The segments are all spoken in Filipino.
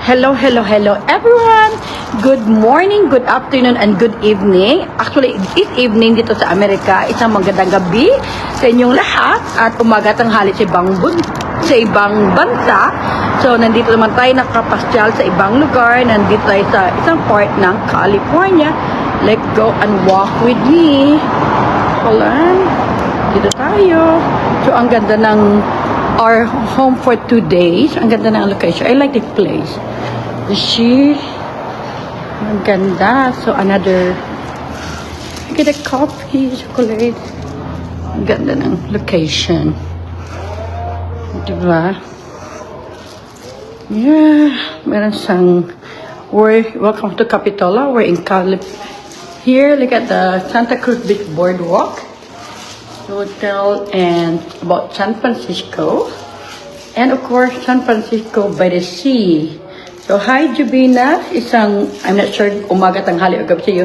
Hello, hello, hello everyone! Good morning, good afternoon, and good evening. Actually, this evening dito sa Amerika, isang magandang gabi sa inyong lahat at umaga tanghali sa ibang bansa. So, nandito naman tayo nakapasyal sa ibang lugar. Nandito tayo sa isang part ng California. Let's go and walk with me. Hold on. Dito tayo. So, ang ganda ng our home for 2 days. Ang ganda ng location. I like this place. You see? Ang ganda. So, another get a coffee, chocolate. Ang ganda ng location. Diba? Yeah. Meron siyang welcome to Capitola. We're in here. Look at the Santa Cruz Beach Boardwalk Hotel and about San Francisco, and of course San Francisco by the sea. So hi Jubina, I'm not sure umaga tanghali o gabi sa iyo.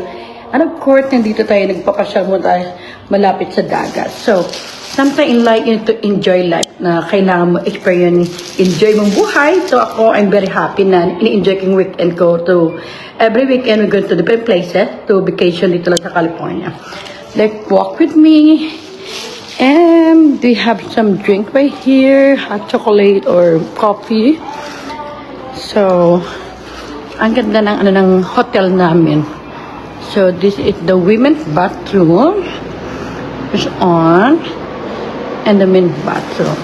And of course nandito tayo nagpapasyal mo tayo malapit sa dagat. So sometimes in life you need to enjoy life, na kailangan mo enjoy mong buhay. So ako, I'm very happy na ini-enjoy kong weekend ko. Every weekend we go to different places to vacation dito lang sa California. Like walk with me. And we have some drink right here, hot chocolate or coffee. So, ang ganda ng hotel namin. So, this is the women's bathroom. It's on. And the men's bathroom.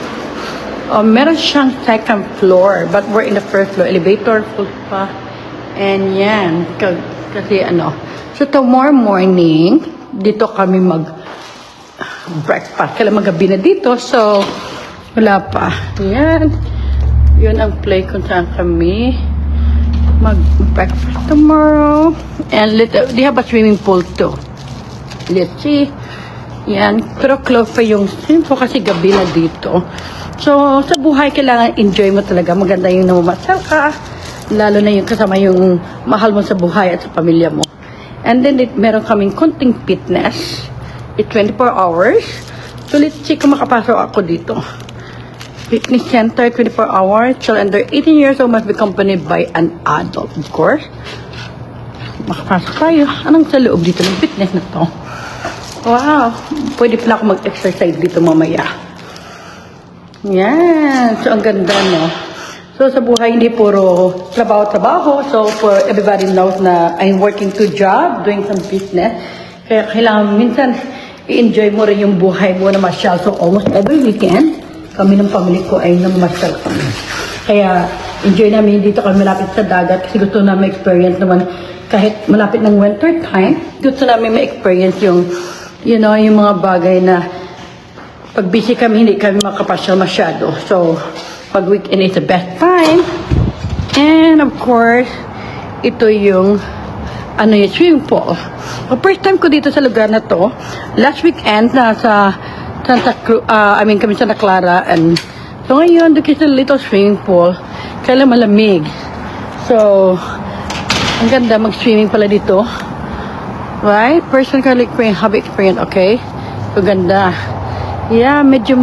Meron siyang second floor, but we're in the first floor. Elevator full pa. And yan. Kasi So, tomorrow morning, dito kami breakfast. Kailan magabi na dito. So, wala pa. Yan. Yun ang play kung saan kami mag-breakfast tomorrow. And they have a swimming pool too. Let's see. Yan. Pero close pa yung swimming pool kasi gabi na dito. So, sa buhay, kailangan enjoy mo talaga. Maganda yung namamasal ka. Lalo na yung kasama yung mahal mo sa buhay at sa pamilya mo. And then, meron kaming konting fitness. It's 24 hours. So, let's see kung makapasok ako dito. Fitness center, 24 hours. Child under 18 years old must be accompanied by an adult, of course. Makapasok tayo. Anong sa loob dito ng fitness na to? Wow. Pwede pala ako mag-exercise dito mamaya. Yan. So, ang ganda, no? So, sa buhay, hindi puro trabaho-trabaho. So, for everybody knows na I'm working 2 jobs, doing some fitness. Kaya kailangan minsan i-enjoy mo rin yung buhay mo na masyal. So, almost every weekend, kami ng family ko ay namasyal kami. Kaya, enjoy namin dito kami malapit sa dagat kasi gusto namin experience naman kahit malapit ng winter time. Gusto namin ma-experience yung, yung mga bagay na pag busy kami, hindi kami makapasyal masyado. So, pag weekend is the best time. And of course, ito yung yung swimming pool. So, first time ko dito sa lugar na to. Last weekend, nasa Santa Cruz, kami Santa Clara. And so, ngayon, doon sa little swimming pool. Kailan malamig. So, ang ganda mag-swimming pala dito. Right? Personally, have experience, okay? So, ganda. Yeah, medyo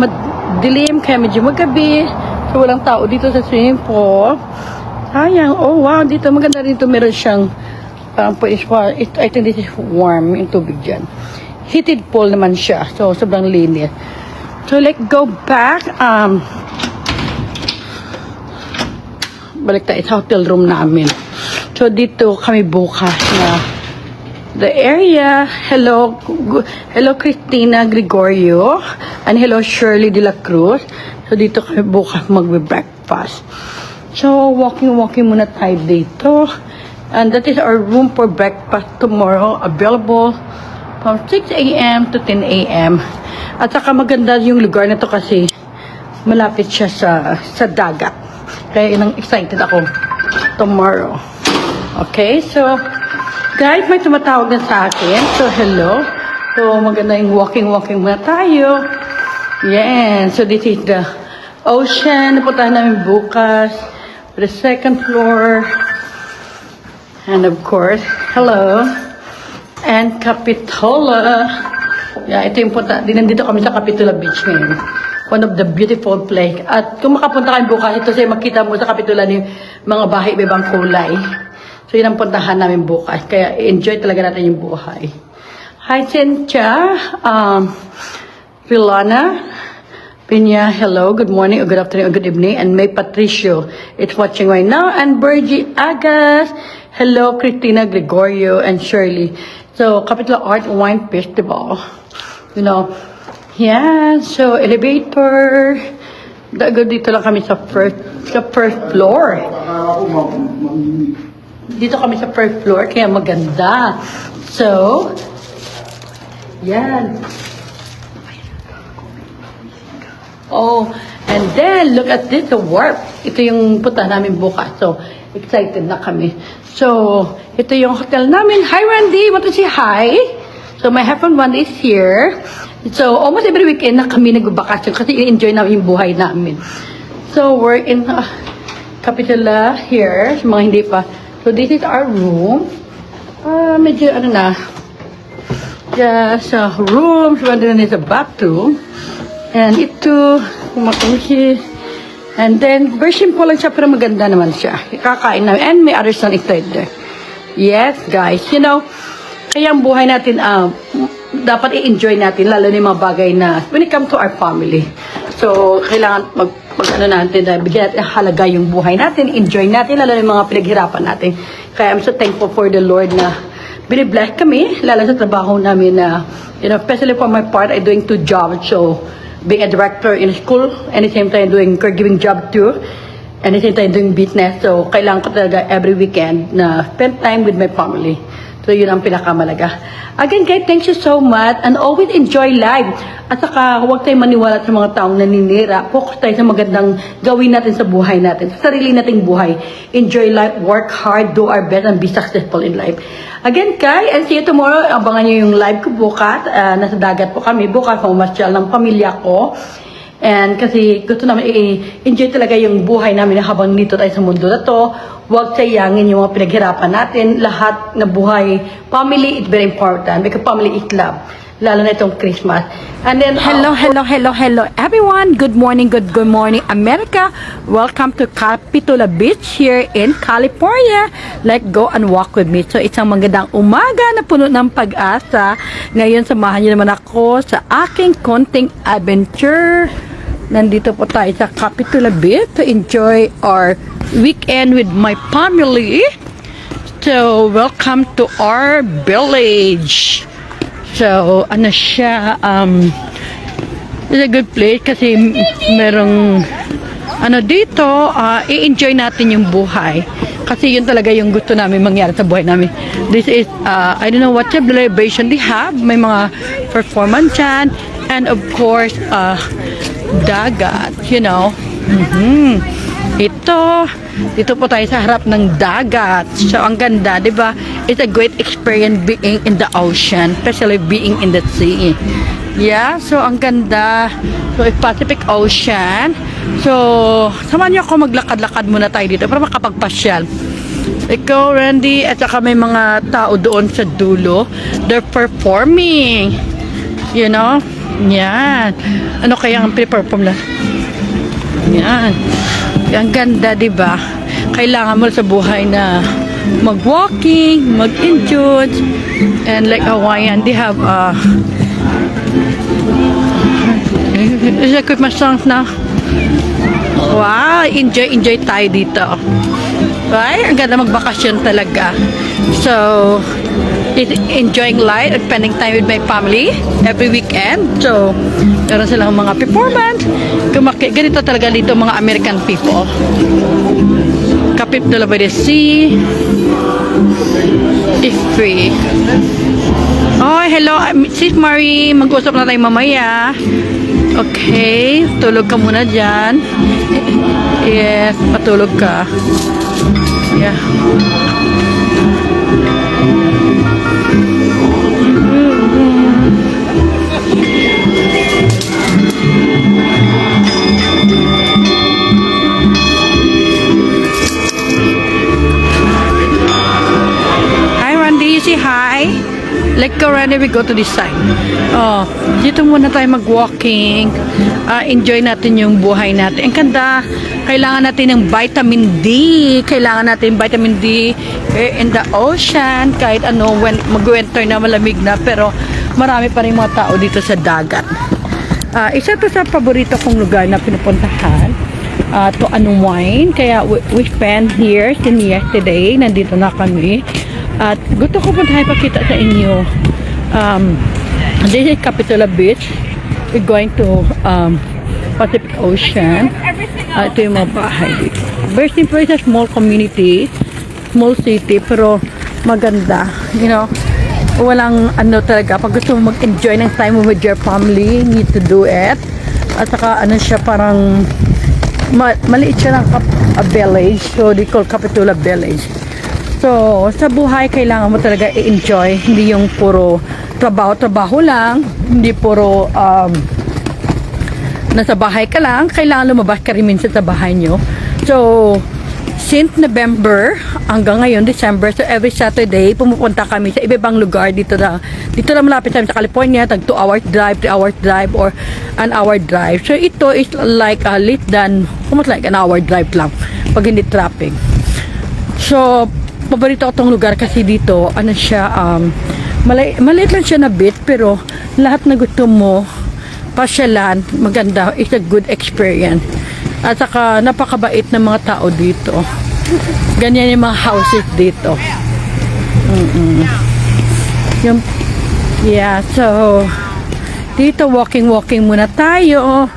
dilim, kaya medyo magabi. So, walang tao dito sa swimming pool. Sayang. Oh, wow. Dito, maganda dito. Meron siyang I think this is warm yung tubig dyan. Heated pool naman siya. So, sobrang linis. So, let's go back. Balik tayo sa hotel room namin. So, dito kami bukas na the area. Hello Christina Gregorio. And hello Shirley De La Cruz. So, dito kami bukas mag-breakfast. So, walking muna tayo dito. And that is our room for breakfast tomorrow, available from 6 a.m. to 10 a.m. At saka maganda yung lugar na to kasi malapit siya sa dagat. Kaya excited ako tomorrow. Okay, so guys, may tumatawag na sa akin. So hello. So maganda yung walking muna tayo. Yeah, so this is the ocean. Napuntahan namin bukas. The second floor. And of course, hello, and Capitola. Yeah, ito yung punta. Nandito kami sa Capitola Beach ngayon. one of the beautiful place. At kung makapunta kayo bukas, ito sa'yo makita mo sa kapitulan ng mga bahay ibang kulay. So yun ang puntahan namin bukas. Kaya enjoy talaga natin yung buhay. Hi Cynthia, Vilana, Pinya, hello, good morning, or good afternoon, or good evening, and May Patricio is watching right now, and Bergie Agas, hello, Christina Gregorio, and Shirley. So, Capital Art Wine Festival, you know, yeah, so elevator, dito lang kami sa first floor. Dito kami sa first floor, kaya maganda. So, yan. Oh, and then, look at this, the warp. Ito yung punta namin bukas. So, excited na kami. So, ito yung hotel namin. Hi, Randy! Want to say hi? So, my husband one is here. So, almost every weekend na kami nagbabakasyon kasi i-enjoy namin yung buhay namin. So, we're in Capitula here. Sa mga hindi pa. So, this is our room. Medyo, ano na, just a room. So, then is a bathroom. And ito, kumakushi. And then, very simple lang siya, pero maganda naman siya. Kakain namin. And may other son inside there. Yes, guys. You know, kaya ang buhay natin, dapat i-enjoy natin, lalo na yung mga bagay na, when it comes to our family. So, kailangan ano natin, bigyan natin halaga yung buhay natin, enjoy natin, lalo na yung mga pinaghirapan natin. Kaya I'm so thankful for the Lord na binibless kami, lalo sa trabaho namin na, you know, especially for my part, I'm doing 2 jobs. So, being a director in a school, and at the same time doing caregiving job too, and at the same time doing business. So, kailangan ko talaga every weekend na spend time with my family. So, yun ang pinakamalaga. Again, guys, thank you so much, and always enjoy life. At saka, huwag tayong maniwala sa mga taong naninira. Focus tayo sa magandang gawin natin sa buhay natin, sa sarili nating buhay. Enjoy life, work hard, do our best, and be successful in life. Again, Kai, and see you tomorrow. Abangan nyo yung live ko bukas. Nasa dagat po kami. Bukas, mamasyal ng pamilya ko. And kasi gusto namin i-enjoy talaga yung buhay namin habang dito tayo sa mundo na to. Huwag sayangin yung mga pinaghirapan natin. Lahat na buhay, family is very important because family is love. Lalo na itong Christmas. And then, hello everyone. Good morning, good morning America. Welcome to Capitula Beach here in California. Let's go and walk with me. So isang magandang umaga na puno ng pag-asa. Ngayon samahan niyo naman ako sa aking konting adventure. Nandito po tayo sa Capitula Beach to enjoy our weekend with my family. So welcome to our village. So, ano siya, it's a good place kasi merong, ano dito, i-enjoy natin yung buhay. Kasi yun talaga yung gusto namin mangyari sa buhay namin. This is, I don't know what celebration they have. May mga performance yan. And of course, dagat, you know. Dito po tayo sa harap ng dagat. So, ang ganda, di ba? It's a great experience being in the ocean, especially being in the sea. Yeah, so ang ganda. So, it's Pacific Ocean. So, samahan niyo ako maglakad-lakad muna tayo dito para makapagpasyal. Ikaw, Randy, at saka may mga tao doon sa dulo. They're performing. You know? Yan. Ano kaya ang pre-perform na? Yan. Ang ganda, di ba? Kailangan mo sa buhay na mag-walking, mag-enjoy, and like Hawaiian, they have is it Christmas songs now? Wow, enjoy tayo dito. Right? Ang ganda magbakasyon talaga. So, enjoying life and spending time with my family every weekend. So, meron silang mga performance. Ganito talaga dito mga American people. Capitula by the sea. It's free. Oh, hello, Sis Marie. Mag-usap na tayo mamaya. Okay, tulog ka muna dyan. Yes, patulog ka. Yeah. Hi, Randy. Say hi. Let's go ready, we go to this side. Oh, dito muna tayo mag-walking. Enjoy natin yung buhay natin. Ang ganda, kailangan natin ng vitamin D. Kailangan natin vitamin D in the ocean. Kahit ano, when mag-winter na, malamig na. Pero marami pa rin mga tao dito sa dagat. Isa to sa paborito kong lugar na pinupuntahan. To unwind. Kaya we spend here since yesterday. Nandito na kami. At gusto ko po tayo pakita sa inyo. This is Capitola Beach. We're going to Pacific Ocean. Ito yung mga bahay dito. Very simple, it's a small community, small city, pero maganda. You know, walang ano talaga. Pag gusto mo mag-enjoy ng time with your family, need to do it. At saka ano siya, parang maliit siya ng a village. So they call Capitola Village. So, sa buhay, kailangan mo talaga i-enjoy. Hindi yung puro trabaho lang. Hindi puro nasa bahay ka lang. Kailangan lumabas ka rin minsan sa bahay nyo. So, since November hanggang ngayon, December, so every Saturday, pumupunta kami sa iba-ibang lugar dito na malapit sa California, tag 2 hours drive, 3 hours drive, or an hour drive. So, ito is like less than, almost like an hour drive lang pag hindi traffic. So, paborito ko tong lugar kasi dito, ano siya, maliit lang siya na bit, pero lahat na gusto mo, pasyalan, maganda, it's a good experience. At saka, napakabait ng mga tao dito. Ganyan yung mga houses dito. Yeah, so, dito, walking muna tayo.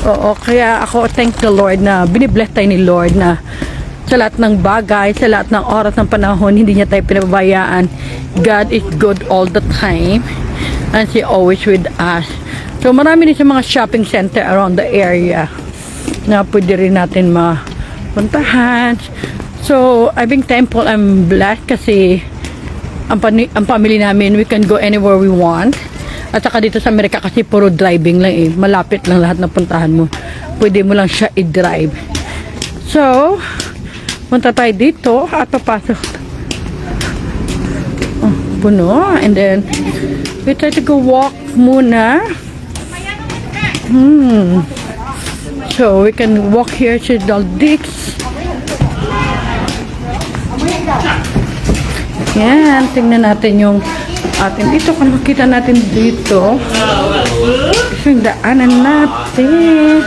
Oo, kaya ako, thank the Lord na, binibless tayo ni Lord na, sa lahat ng bagay, sa lahat ng oras ng panahon, hindi niya tayo pinababayaan. God is good all the time. And He always with us. So, marami din sa mga shopping center around the area na pwede rin natin mapuntahan. So, I think thankful, I'm blessed kasi ang family namin, we can go anywhere we want. At saka dito sa Amerika kasi puro driving lang eh. Malapit lang lahat na puntahan mo. Pwede mo lang siya i-drive. So, punta tayo dito at papasok. Puno. And then, we try to go walk muna. So, we can walk here to Daldix. Yan. Tingnan natin yung atin. Dito, kung makita natin dito. Ito yung daanan natin.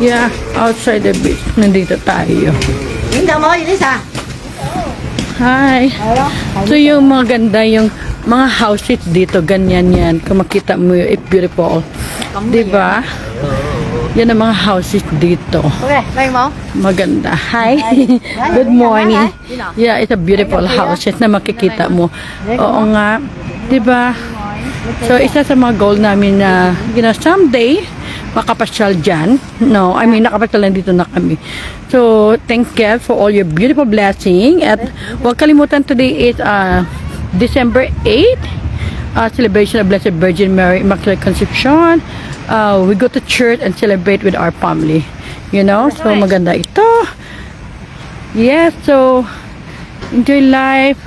Yeah, outside the beach. Nandito tayo. Hi. So yung mga ganda yung mga houses dito, ganyan yan. Kung makita mo yun, it's beautiful. Diba? Yan ang mga houses dito. Maganda. Hi. Good morning. Yeah, it's a beautiful houses na makikita mo. Oo nga. Diba? So isa sa mga goal namin na, someday, makapasyal dyan. No, I mean, nakapasyal lang dito na kami. So, thank God for all your beautiful blessing. At huwag kalimutan, today is December 8, celebration of Blessed Virgin Mary Immaculate Conception. We go to church and celebrate with our family. So maganda ito. Yes, so, enjoy life.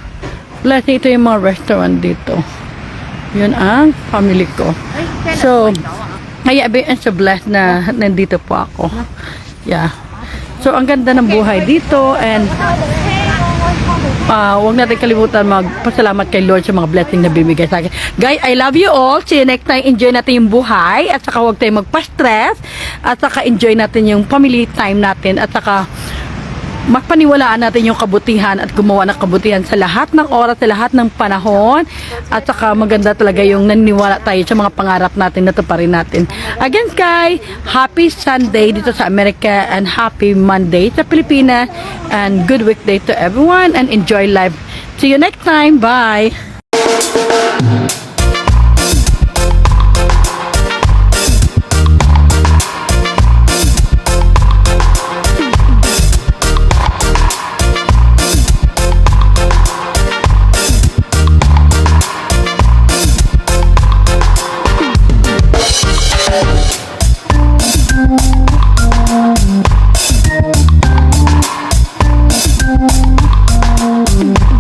Blessing ito yung mga restaurant dito. Yun ang family ko. So, kaya I'm so blessed na nandito po ako. Yeah. So, ang ganda ng buhay dito and huwag natin kalimutan magpasalamat kay Lord sa mga blessing na bibigay sa akin. Guys, I love you all. See you next time. Enjoy natin yung buhay at saka huwag tayong magpa-stress at saka enjoy natin yung family time natin at saka magpaniwalaan natin yung kabutihan at gumawa ng kabutihan sa lahat ng oras, sa lahat ng panahon. At saka maganda talaga yung naniniwala tayo sa mga pangarap natin na tuparin natin. Again, guys, happy Sunday dito sa Amerika and happy Monday sa Pilipinas. And good weekday to everyone and enjoy life. See you next time. Bye! Thank you.